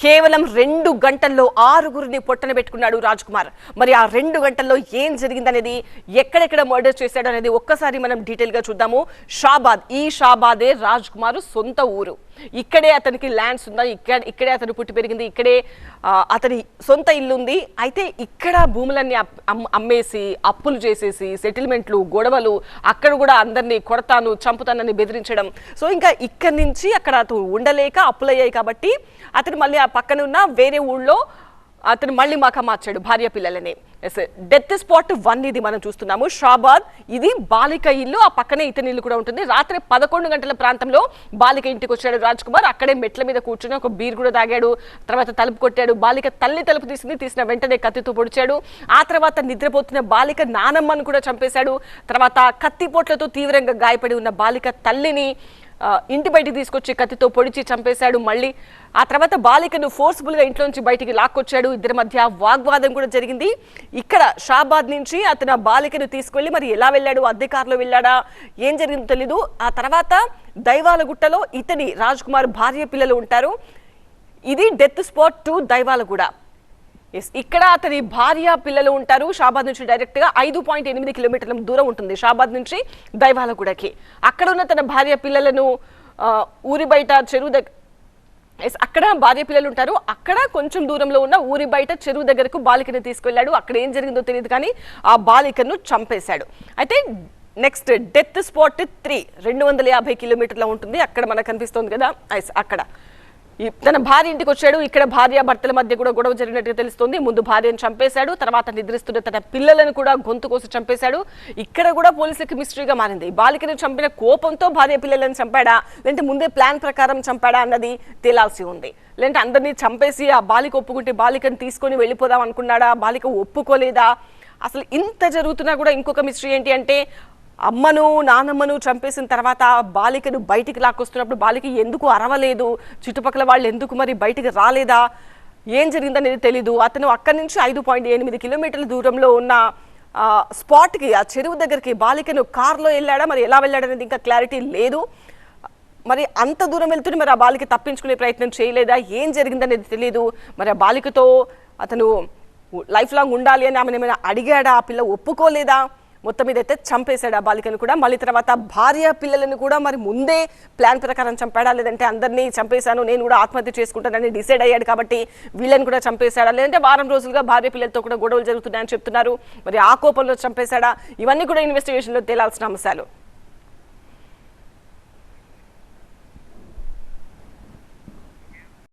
కేవలం 2 గంటల్లో 6గురిని పొట్టన పెట్టుకున్నాడు రాజ్ కుమార్. మరి ఆ 2 గంటల్లో ఏం జరిగిందనేది, ఎక్కడెక్కడ మర్డర్ చేశాడు అనేది ఒక్కసారి మనం డీటెయిల్ గా చూద్దాము. షాబాద్, ఈ షాబాదే రాజ్ కుమార్ సొంత ఊరు. ఇక్కడే అతనికి ల్యాండ్స్ ఉన్నాయి, ఇక్కడే అతను పుట్టి పెరిగింది, ఇక్కడే అతని సొంత ఇల్లు ఉంది. అయితే ఇక్కడ భూములన్నీ అమ్మేసి అప్పులు చేసేసి సెటిల్మెంట్లు, గొడవలు, అక్కడ కూడా అందరినీ కొడతాను చంపుతానని బెదిరించడం. సో ఇంకా ఇక్కడి నుంచి అక్కడ అతను ఉండలేక అప్పులయ్యాయి కాబట్టి అతను మళ్ళీ ఆ పక్కన ఉన్న వేరే ఊళ్ళో అతను మళ్ళీ మాక మార్చాడు భార్య పిల్లలని. డెత్ స్పాట్ 1 ఇది మనం చూస్తున్నాము. షాబాద్, ఇది బాలిక ఇల్లు, ఆ పక్కనే ఇతని ఇల్లు కూడా ఉంటుంది. రాత్రి 11 గంటల ప్రాంతంలో బాలిక ఇంటికి వచ్చాడు రాజ్ కుమార్. అక్కడే మెట్ల మీద కూర్చొని ఒక బీర్ కూడా తాగాడు. తర్వాత తలుపు కొట్టాడు. బాలిక తల్లి తలుపు తీసిన వెంటనే కత్తితో పొడిచాడు. ఆ తర్వాత నిద్రపోతున్న బాలిక నానమ్మను కూడా చంపేశాడు. తర్వాత కత్తిపోట్లతో తీవ్రంగా గాయపడి ఉన్న బాలిక తల్లిని ఇంటి బయటికి తీసుకొచ్చి కత్తితో పొడిచి చంపేశాడు. మళ్ళీ ఆ తర్వాత బాలికను ఫోర్స్ఫుల్ గా ఇంట్లో నుంచి బయటికి లాక్కొచ్చాడు. ఇద్దరి మధ్య వాగ్వాదం కూడా జరిగింది. ఇక్కడ షాబాద్ నుంచి అతను బాలికను తీసుకెళ్లి మరి ఎలా వెళ్ళాడు, అద్దె కారులో వెళ్ళాడా, ఏం జరిగిందో తెలీదు. ఆ తర్వాత దైవాలగుట్టలో ఇతని రాజ్ కుమార్ భార్య పిల్లలు ఉంటారు. ఇది డెత్ స్పాట్ 2 దైవాలగూడ. ఇక్కడ అతని భార్య పిల్లలు ఉంటారు. షాబాద్ నుంచి డైరెక్ట్ గా 5.8 కిలోమీటర్ల దూరం ఉంటుంది షాబాద్ నుంచి దైవాలగూడకి. అక్కడ ఉన్న తన భార్య పిల్లలను ఊరి బయట చెరువు దగ్గర, అక్కడ భార్య పిల్లలు ఉంటారు. అక్కడ కొంచెం దూరంలో ఉన్న ఊరి బయట చెరువు దగ్గరకు బాలికను తీసుకెళ్లాడు. అక్కడ ఏం జరిగిందో తెలియదు కానీ ఆ బాలికను చంపేశాడు. అయితే నెక్స్ట్ డెత్ స్పాట్ 3 250 కిలోమీటర్ల ఉంటుంది. అక్కడ మనకు కనిపిస్తుంది కదా, అక్కడ తన భార్య ఇంటికి వచ్చాడు. ఇక్కడ భార్య భర్తల మధ్య కూడా గొడవ జరిగినట్టుగా తెలుస్తుంది. ముందు భార్యను చంపేశాడు, తర్వాత నిద్రిస్తున్న తన పిల్లలను కూడా గొంతు కోసి చంపేశాడు. ఇక్కడ కూడా పోలీసులకు మిస్టరీగా మారింది. బాలికను చంపిన కోపంతో భార్య పిల్లలను చంపాడా, లేదంటే ముందే ప్లాన్ ప్రకారం చంపాడా అన్నది తేలాల్సి ఉంది. లేదంటే అందరినీ చంపేసి ఆ బాలిక ఒప్పుకుంటే బాలికను తీసుకొని వెళ్ళిపోదాం అనుకున్నాడా, బాలిక ఒప్పుకోలేదా? అసలు ఇంత జరుగుతున్నా కూడా ఇంకొక మిస్టరీ ఏంటి అంటే, అమ్మను నానమ్మను చంపేసిన తర్వాత బాలికను బయటికి లాక్కొస్తున్నప్పుడు బాలిక ఎందుకు అరవలేదు, చుట్టుపక్కల వాళ్ళు ఎందుకు మరి బయటికి రాలేదా, ఏం జరిగిందనేది తెలీదు. అతను అక్కడి నుంచి 5.8 కిలోమీటర్ల దూరంలో ఉన్న స్పాట్కి, ఆ చెరువు దగ్గరికి బాలికను కారులో వెళ్ళాడా, మరి ఎలా వెళ్ళాడనేది ఇంకా క్లారిటీ లేదు. మరి అంత దూరం వెళ్తూనే మరి ఆ బాలిక తప్పించుకునే ప్రయత్నం చేయలేదా, ఏం జరిగిందనేది తెలియదు. మరి ఆ బాలికతో అతను లైఫ్ లాంగ్ ఉండాలి అని ఆమెను ఏమైనా అడిగాడా, ఆ పిల్ల ఒప్పుకోలేదా, మొత్తం మీద అయితే చంపేశాడు ఆ బాలికను కూడా. మళ్ళీ తర్వాత భార్య పిల్లలను కూడా మరి ముందే ప్లాన్ ప్రకారం చంపాడా, లేదంటే అందరినీ చంపేశాను నేను కూడా ఆత్మహత్య చేసుకుంటానని డిసైడ్ అయ్యాడు కాబట్టి వీళ్ళని కూడా చంపేశాడా, లేదంటే వారం రోజులుగా భార్య పిల్లలతో కూడా గొడవలు జరుగుతున్నాయని చెప్తున్నారు, మరి ఆ కోపంలో చంపేశాడా, ఇవన్నీ కూడా ఇన్వెస్టిగేషన్లో తేలాల్సిన అంశాలు.